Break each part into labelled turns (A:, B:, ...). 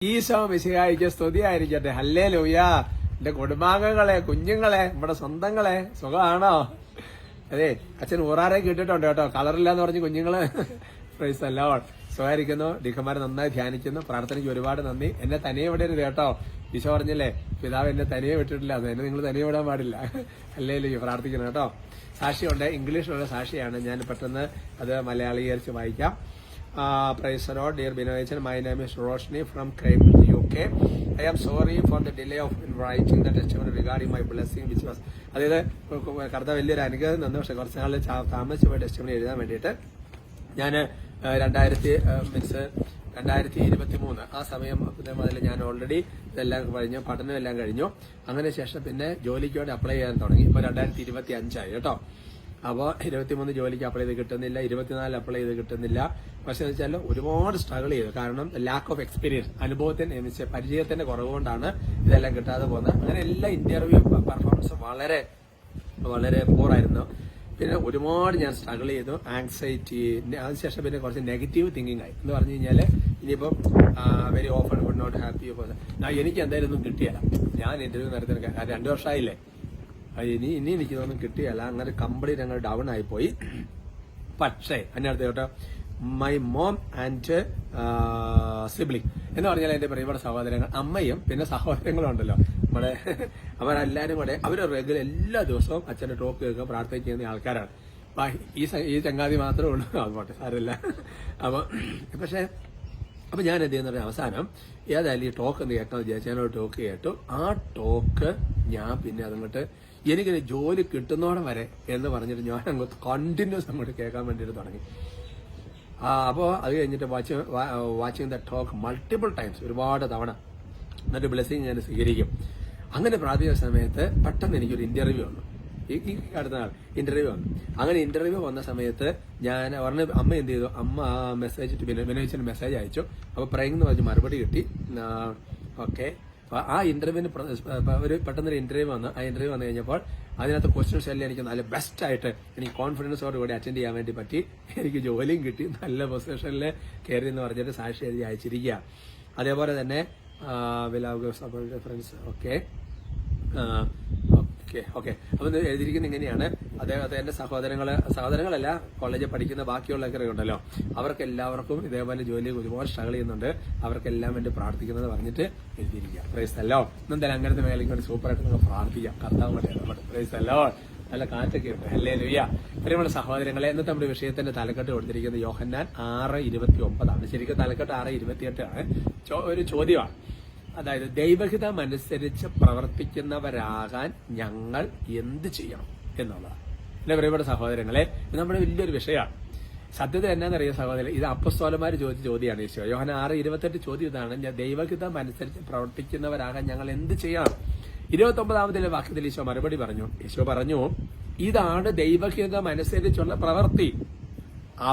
A: ഈശോ മിശിഹായിക്ക് സ്തുതിയായിരിക്കട്ടെ. ഹല്ലേലൂയ. എന്റെ കുടുംബാംഗങ്ങളെ, കുഞ്ഞുങ്ങളെ, നമ്മുടെ സ്വന്തങ്ങളെ, സുഖമാണോ? അതെ, അച്ഛൻ ഊറാറെ കിട്ടിയിട്ടുണ്ട് കേട്ടോ. കളറില്ലാന്ന് പറഞ്ഞ് കുഞ്ഞുങ്ങള് പ്രൈസ് ദി ലോർഡ്. സുഖമായിരിക്കുന്നു. ഡിക്കന്മാരെ നന്നായി ധ്യാനിക്കുന്നു. പ്രാർത്ഥനയ്ക്ക് ഒരുപാട് നന്ദി. എന്നെ തനിയെ വിടരുത് കേട്ടോ. ഈശോ പറഞ്ഞില്ലേ, പിതാവ് എന്നെ തനിയെ വിട്ടിട്ടില്ല, അത് എന്നെ നിങ്ങൾ തനിയെ വിടാൻ പാടില്ല. ഹല്ലേലൂയ. പ്രാർത്ഥിക്കണം കേട്ടോ. സാക്ഷിയുണ്ട്, ഇംഗ്ലീഷിലുള്ള സാക്ഷിയാണ്. ഞാൻ പെട്ടെന്ന് അത് മലയാളീകരിച്ച് വായിക്കാം. Praise the Lord, dear Binoyachan. My name is Roshni from Cambridge, UK. I am sorry for the delay of writing the testimony regarding my blessing, which was. അതായത് കർത്താവ് വലിയൊരു അനുഗ്രഹം തന്നു. പക്ഷെ കുറച്ച് നാൾ താമസിച്ച് പോയ ടെസ്റ്റിമണി എഴുതാൻ വേണ്ടിയിട്ട് ഞാൻ 2023 ആ സമയം മുതൽ ഞാൻ ഓൾറെഡി ഇതെല്ലാം കഴിഞ്ഞു, പഠനം എല്ലാം കഴിഞ്ഞു. അങ്ങനെ ശേഷം പിന്നെ ജോലിക്ക് വേണ്ടി അപ്ലൈ ചെയ്യാൻ തുടങ്ങി. ഇപ്പോൾ 2025 കേട്ടോ. അപ്പോൾ 23 ജോലിക്ക് അപ്ലൈ ചെയ്ത് കിട്ടുന്നില്ല, 24 അപ്ലൈ ചെയ്ത് കിട്ടുന്നില്ല. പക്ഷെ എന്ന് വെച്ചാൽ ഒരുപാട് സ്ട്രഗിൾ ചെയ്തു. കാരണം ലാക്ക് ഓഫ് എക്സ്പീരിയൻസ്, അനുഭവത്തിന്റെ പരിചയത്തിന്റെ കുറവുകൊണ്ടാണ് ഇതെല്ലാം കിട്ടാതെ പോകുന്നത്. അങ്ങനെ എല്ലാ ഇന്റർവ്യൂ പെർഫോമൻസും വളരെ വളരെ പോറായിരുന്നു. പിന്നെ ഒരുപാട് ഞാൻ സ്ട്രഗിൾ ചെയ്തു. ആങ്സൈറ്റി, അതിനുശേഷം പിന്നെ കുറച്ച് നെഗറ്റീവ് തിങ്കിങ് ആയി. എന്ന് പറഞ്ഞു കഴിഞ്ഞാൽ ഇനിയിപ്പം very often would not happy. എനിക്ക് എന്തായാലും ഒന്നും കിട്ടിയല്ല. ഞാൻ ഇന്റർവ്യൂ നടത്തി 2 വർഷമായില്ലേ, ഇനി എനിക്കിതൊന്നും കിട്ടിയല്ല. അങ്ങനെ കംപ്ലീറ്റ് ഞങ്ങൾ ഡൗൺ ആയിപ്പോയി. പക്ഷേ അതിനടുത്ത് കേട്ടോ, മൈ മോം ആൻഡ് സിബ്ലിംഗ് എന്ന് പറഞ്ഞാൽ എന്റെ പ്രിയപ്പെട്ട സഹോദരങ്ങൾ, അമ്മയും പിന്നെ സഹോദരങ്ങളും ഉണ്ടല്ലോ നമ്മുടെ, അവരെല്ലാരും കൂടെ അവര് റെഗുലർ എല്ലാ ദിവസവും അച്ഛന്റെ ടോക്ക് കേൾക്കുക, പ്രാർത്ഥന ചെയ്യുന്ന ആൾക്കാരാണ്. ഈ ചങ്ങാതി മാത്രമേ ഉള്ളൂ. അതുപോട്ടെ, സാരമില്ല. പക്ഷെ ഞാൻ എന്ത് ചെയ്യുന്ന അവസാനം ഏതായാലും ഈ ടോക്ക് എന്ന് കേൾക്കാന്ന് വിചാരിച്ചു. ഞാനൊരു ടോക്ക് കേട്ടു. ആ ടോക്ക് ഞാൻ പിന്നെ അതങ്ങോട്ട് എനിക്കിന് ജോലി കിട്ടുന്നോടെ വരെ എന്ന് പറഞ്ഞിട്ട് ഞാൻ അങ്ങോട്ട് കണ്ടിന്യൂസ് അങ്ങോട്ട് കേൾക്കാൻ വേണ്ടിയിട്ട് തുടങ്ങി. അപ്പോൾ അത് കഴിഞ്ഞിട്ട് watching the talk multiple times, ഒരുപാട് തവണ. എന്നിട്ട് ബ്ലെസ്സിങ് ഞാൻ സ്വീകരിക്കും. അങ്ങനെ പ്രാർത്ഥിക്കുന്ന സമയത്ത് പെട്ടെന്ന് എനിക്കൊരു ഇന്റർവ്യൂ വന്നു. ഈ അടുത്ത നാൾ ഇന്റർവ്യൂ വന്നു. അങ്ങനെ ഇന്റർവ്യൂ വന്ന സമയത്ത് ഞാൻ പറഞ്ഞ അമ്മ എന്ത് ചെയ്തു, അമ്മ ആ മെസ്സേജ് ബിനോയിച്ചന് മെസ്സേജ് അയച്ചു. അപ്പൊ പ്രയങ്ങെന്ന് പറഞ്ഞ് മറുപടി കിട്ടി. ഓക്കെ, ആ ഇന്റർവ്യൂവിന് ഒരു പെട്ടെന്നൊരു ഇന്റർവ്യൂ വന്നു. ആ ഇന്റർവ്യൂ വന്നു കഴിഞ്ഞപ്പോൾ അതിനകത്ത് ക്വസ്റ്റ്യൻസ് എല്ലാം എനിക്ക് നല്ല ബെസ്റ്റ് ആയിട്ട് എനിക്ക് കോൺഫിഡൻസോട് കൂടി അറ്റൻഡ് ചെയ്യാൻ വേണ്ടി പറ്റി. എനിക്ക് ജോലിയും കിട്ടി, നല്ല പൊസിഷനിൽ കയറി എന്ന് പറഞ്ഞിട്ട് സാക്ഷി എഴുതി അയച്ചിരിക്കുക. അതേപോലെ തന്നെ ഫ്രണ്ട്സ് ഓക്കെ. അപ്പൊ എഴുതിയിരിക്കുന്നത് ഇങ്ങനെയാണ്. അദ്ദേഹത്തെ എന്റെ സഹോദരങ്ങളല്ല, കോളേജിൽ പഠിക്കുന്ന ബാക്കിയുള്ളവരൊക്കെ ഉണ്ടല്ലോ, അവർക്ക് എല്ലാവർക്കും ഇതേപോലെ ജോലി ഒരുപാട് സ്ട്രഗിൾ ചെയ്യുന്നുണ്ട്, അവർക്കെല്ലാം വേണ്ടി പ്രാർത്ഥിക്കുന്നത് പറഞ്ഞിട്ട് എഴുതിയിരിക്കുക. Praise the Lord. എന്തായാലും അങ്ങനത്തെ മേഖലയ്ക്ക് സൂപ്പറായിട്ട് നമുക്ക് പ്രാർത്ഥിക്കാം. കർത്താവ് നമ്മുടെ പ്രൈസ് ദി ലോർഡ്. നല്ല കാറ്റൊക്കെ ഉണ്ട്. ഹല്ലേലൂയ. പ്രിയമുള്ള സഹോദരങ്ങളെ, ഇന്നത്തെ നമ്മുടെ വിഷയത്തിന്റെ തലക്കെട്ട് കൊടുത്തിരിക്കുന്നത് യോഹന്നാൻ 6:29 ശരിക്കും തലക്കെട്ട് 6:28 ആണ്. ഒരു ചോദ്യമാണ്. അതായത് ദൈവഹിതമനുസരിച്ച് പ്രവർത്തിക്കുന്നവരാകാൻ ഞങ്ങൾ എന്ത് ചെയ്യണം എന്നുള്ളതാണ്. എന്റെ പ്രിയപ്പെട്ട സഹോദരങ്ങളെ, ഇത് നമ്മുടെ വലിയൊരു വിഷയമാണ്. സത്യത എന്നാന്നറിയാം സഹോദരൻ, ഇത് അപ്പസ്തോലന്മാർ ചോദിച്ച ചോദ്യമാണ്. ഈശോ യോഹന്നാൻ 6:28 ചോദ്യം ഇതാണ്, ദൈവഹിതമനുസരിച്ച് പ്രവർത്തിക്കുന്നവരാകാൻ ഞങ്ങൾ എന്ത് ചെയ്യണം. 29ാമത്തെ വാക്യത്തിൽ ഈശോ മറുപടി പറഞ്ഞു. ഈശോ പറഞ്ഞു, ഇതാണ് ദൈവഹിതമനുസരിച്ചുള്ള പ്രവൃത്തി,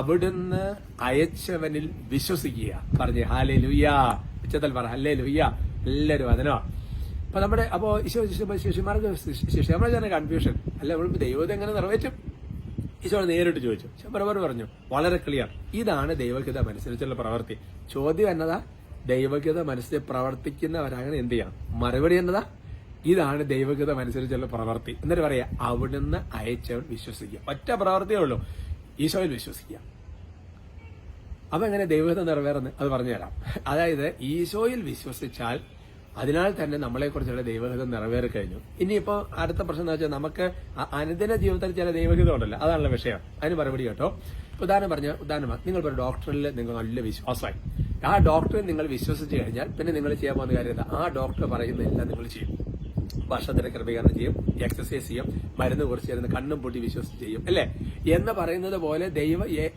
A: അവിടുന്ന് അയച്ചവനിൽ വിശ്വസിക്കുക. പറഞ്ഞേ ഹല്ലേലൂയ. ഉച്ചത്തിൽ പറ ഹല്ലേലൂയ. എല്ലാവരും അതിനോ. അപ്പോ ഈശോ ശിഷ്യന്മാർക്ക് തന്നെ കൺഫ്യൂഷൻ. അല്ല, ദൈവത്തെ എങ്ങനെ നിറവേറ്റും? ഈശോ നേരിട്ട് ചോദിച്ചു. ശമ്പരവർ പറഞ്ഞു വളരെ ക്ലിയർ, ഇതാണ് ദൈവഹിതമനുസരിച്ചുള്ള പ്രവൃത്തി. ചോദ്യം എന്നതാ, ദൈവഹിതമനുസരിച്ച് പ്രവർത്തിക്കുന്നവരാണ് എന്ത് ചെയ്യണം. മറുപടി എന്നതാ, ഇതാണ് ദൈവഹിതമനുസരിച്ചുള്ള പ്രവൃത്തി. എന്നിട്ട് പറയാ, അവിടുന്ന് അയച്ചവൻ വിശ്വസിക്കുക. ഒറ്റ പ്രവൃത്തിയേ ഉള്ളൂ, ഈശോയിൽ വിശ്വസിക്കുക. അപ്പൊ എങ്ങനെ ദൈവഹിതം നിറവേറുന്നത് അത് പറഞ്ഞുതരാം. അതായത് ഈശോയിൽ വിശ്വസിച്ചാൽ അതിനാൽ തന്നെ നമ്മളെക്കുറിച്ചുള്ള ദൈവഹിതം നിറവേറി കഴിഞ്ഞു. ഇനിയിപ്പോ അടുത്ത പ്രശ്നം എന്ന് വെച്ചാൽ നമുക്ക് അനുദിന ജീവിതത്തിൽ ചില ദൈവഹിതം ഉണ്ടല്ലോ, അതാണല്ലോ വിഷയം. അതിന് മറുപടി കേട്ടോ. ഉദാഹരണമായി നിങ്ങളിപ്പോൾ ഒരു ഡോക്ടറിൽ നിങ്ങൾ നല്ല വിശ്വാസമായി. ആ ഡോക്ടറെ നിങ്ങൾ വിശ്വസിച്ച് കഴിഞ്ഞാൽ പിന്നെ നിങ്ങൾ ചെയ്യാൻ പോകുന്ന കാര്യം എന്താ, ആ ഡോക്ടർ പറയുന്നതെല്ലാം നിങ്ങൾ ചെയ്യും. ഭക്ഷണത്തിന് ക്രമീകരണം ചെയ്യും, എക്സസൈസ് ചെയ്യും, മരുന്ന് കുറിച്ച് തരുന്ന കണ്ണും പൊട്ടി വിശ്വസിച്ച് ചെയ്യും, അല്ലേ എന്ന് പറയുന്നത് പോലെ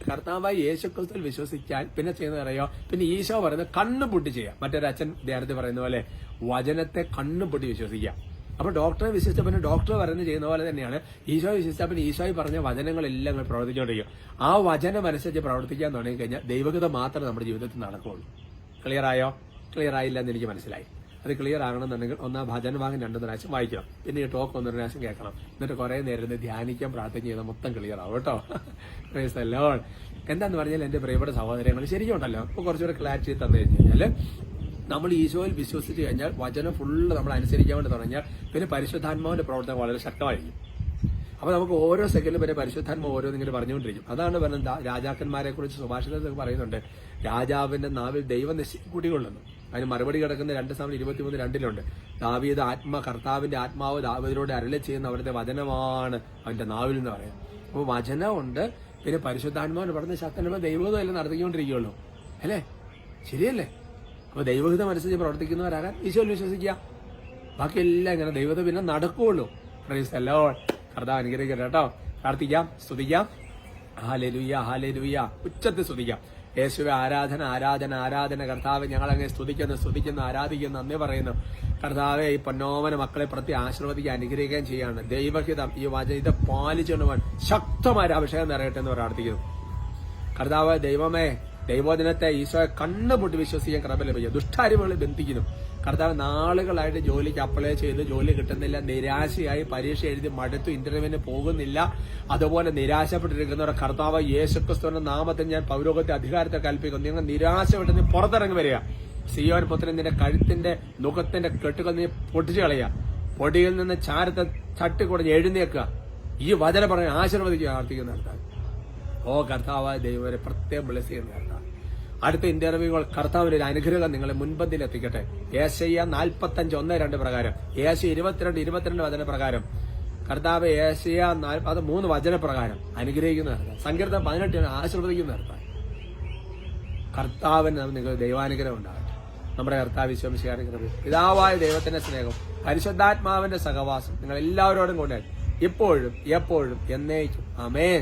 A: കർത്താവായ യേശുക്രിസ്തുവിൽ വിശ്വസിക്കാൻ പിന്നെ ചെയ്യുന്നത് അറിയോ, പിന്നെ ഈശോ പറയുന്നത് കണ്ണും പൊട്ടി ചെയ്യാം. മറ്റൊരു അച്ഛൻ ധ്യാനത്തിൽ പറയുന്ന പോലെ വചനത്തെ കണ്ണും പൊട്ടി വിശ്വസിക്കാം. അപ്പൊ ഡോക്ടറെ വിശ്വസിച്ച പിന്നെ ഡോക്ടർ പറയുന്നത് ചെയ്യുന്ന പോലെ തന്നെയാണ് ഈശോയെ വിശ്വസിച്ചാൽ പിന്നെ ഈശോയിൽ പറഞ്ഞ വചനങ്ങളെല്ലാം പ്രവർത്തിച്ചുകൊണ്ടിരിക്കും. ആ വചനം അനുസരിച്ച് പ്രവർത്തിക്കാൻ തുടങ്ങി കഴിഞ്ഞാൽ ദൈവഹിതം മാത്രമേ നമ്മുടെ ജീവിതത്തിൽ നടക്കുകയുള്ളൂ. ക്ലിയർ ആയോ? ക്ലിയർ ആയില്ല എന്ന് എനിക്ക് മനസ്സിലായി. അത് ക്ലിയർ ആകണമെന്നുണ്ടെങ്കിൽ ഒന്നാം ഭജനഭാഗം 2 പ്രാവശ്യം വായിക്കണം, പിന്നെ ഈ ടോക്ക് 1 പ്രാവശ്യം കേൾക്കണം, എന്നിട്ട് കുറെ നേരം ധ്യാനിക്കാൻ പ്രാർത്ഥന ചെയ്താൽ മൊത്തം ക്ലിയർ ആവും കേട്ടോ. Praise the Lord. എന്താന്ന് പറഞ്ഞാൽ എന്റെ പ്രിയപ്പെട്ട സഹോദരങ്ങൾ ശരിക്കും ഉണ്ടല്ലോ, ഇപ്പൊ കുറച്ചുകൂടെ ക്ലാരിറ്റി തന്നു കഴിഞ്ഞാൽ നമ്മൾ ഈശോയിൽ വിശ്വസിച്ച് കഴിഞ്ഞാൽ വചനം ഫുള്ള് നമ്മൾ അനുസരിക്കാൻ വേണ്ടി തുടങ്ങിയാൽ പിന്നെ പരിശുദ്ധാത്മാവിന്റെ പ്രവർത്തനം വളരെ ശക്തമായിരിക്കും. അപ്പൊ നമുക്ക് ഓരോ സെക്കൻഡിലും പിന്നെ പരിശുദ്ധാത്മാവ് ഓരോന്നിങ്ങനെ പറഞ്ഞുകൊണ്ടിരിക്കും. അതാണ് പറഞ്ഞത്, രാജാക്കന്മാരെ കുറിച്ച് സുഭാഷിതത്തിൽ പറയുന്നുണ്ട്, രാജാവിന്റെ നാവിൽ ദൈവം കുടികൊള്ളുന്നു. അതിന് മറുപടി കിടക്കുന്ന 2 Samuel 23:2 ദാവീദ് കർത്താവിന്റെ ആത്മാവ് ദാവീദിനോട് അരുളി ചെയ്യുന്ന അവരുടെ വചനമാണ് അവന്റെ നാവിൽ എന്ന് പറയാം. അപ്പൊ വചനമുണ്ട്, പിന്നെ പരിശുദ്ധാത്മാവിന് പറഞ്ഞ ശക്തന്മാർ ദൈവഹിതം എല്ലാം നടത്തിക്കൊണ്ടിരിക്കുകയുള്ളൂ അല്ലേ? ശരിയല്ലേ? അപ്പൊ ദൈവഹിതം അനുസരിച്ച് പ്രവർത്തിക്കുന്നവരാകാൻ ഈശോയിൽ വിശ്വസിക്കുക. ബാക്കിയെല്ലാം ഇങ്ങനെ ദൈവഹിതം പിന്നെ നടക്കുകയുള്ളൂ. Praise the Lord. കർത്താവ് അനുഗ്രഹിക്കട്ടെ കേട്ടോ. പ്രാർത്ഥിക്കാം, സ്തുതിക്കാം. Hallelujah, hallelujah. ഉച്ചത്തിൽ സ്തുതിക്കാം. യേശുവെ ആരാധന, ആരാധന, ആരാധന. കർത്താവ് ഞങ്ങളങ്ങനെ സ്തുതിക്കുന്നു, ആരാധിക്കുന്നു, നന്ദി പറയുന്നു. കർത്താവെ ഈ പൊന്നോമന മക്കളെ പ്രതി ആശീർവദിക്കാൻ, അനുഗ്രഹിക്കുകയും ചെയ്യാണ്. ദൈവഹിതം ഈ വചനം ഇത് പാലിച്ചുകൊണ്ടുപോകാൻ ശക്തമായ അഭിഷേകം നിറയട്ടെ എന്ന് പ്രാർത്ഥിക്കുന്നു. കർത്താവ് ദൈവമേ, ദൈവദിനത്തെ ഈശോയെ കണ്ണുപൊട്ടി വിശ്വസിക്കാൻ കൃപ ലഭിക്കും. ദുഷ്ടാരിമകളെ ബന്ധിക്കുന്നു. കർത്താവ് നാളുകളായിട്ട് ജോലിക്ക് അപ്ലൈ ചെയ്ത് ജോലി കിട്ടുന്നില്ല, നിരാശയായി പരീക്ഷ എഴുതി മടുത്തു, ഇന്റർവ്യൂവിന് പോകുന്നില്ല, അതുപോലെ നിരാശപ്പെട്ടിരിക്കുന്നവരുടെ കർത്താവ് യേശുക്രിസ്തുവിന്റെ നാമത്തിൽ ഞാൻ പൗരോഹിത്യ അധികാരത്തെ കൽപ്പിക്കുന്നു. നിങ്ങൾ നിരാശപ്പെട്ട് നീ പുറത്തിറങ്ങി വരിക. സിയോൻ പുത്രൻ നിന്റെ കഴുത്തിന്റെ മുഖത്തിന്റെ കെട്ടുകൾ നീ പൊട്ടിച്ചു കളയുക. പൊടിയിൽ നിന്ന് ചാരത്തെ തട്ടിക്കുടഞ്ഞ് എഴുന്നേക്കുക. ഈ വചനം പറഞ്ഞ് ആശീർവദിക്കുക. പ്രാർത്ഥിക്കുന്ന കർത്താവ്, ഓ കർത്താവായ ദൈവരെ പ്രത്യേകം ബ്ലെസ് ചെയ്യുന്ന കർത്താവ്. അടുത്ത ഇന്റർവ്യൂകൾ കർത്താവിന്റെ ഒരു അനുഗ്രഹം നിങ്ങളെ മുൻപന്തിയിൽ എത്തിക്കട്ടെ. യേശയ്യ 45:1-2 പ്രകാരം, യേശയ്യ 22 വചന പ്രകാരം, കർത്താവ് യേശയ്യ 3 വചനപ്രകാരം അനുഗ്രഹിക്കുന്ന കർത്താവ്. സങ്കീർത്തനം 18 ആശീർവദിക്കുന്ന കർത്താവ്. കർത്താവിന് നിങ്ങൾ ദൈവാനുഗ്രഹം ഉണ്ടാകട്ടെ. നമ്മുടെ കർത്താവ് വിശ്വസിക്കാനുഗ്രഹം, പിതാവായ ദൈവത്തിന്റെ സ്നേഹം, പരിശുദ്ധാത്മാവിന്റെ സഹവാസം നിങ്ങൾ എല്ലാവരോടും കൊണ്ടായി ഇപ്പോഴും എപ്പോഴും എന്നേക്കും. ആമേൻ.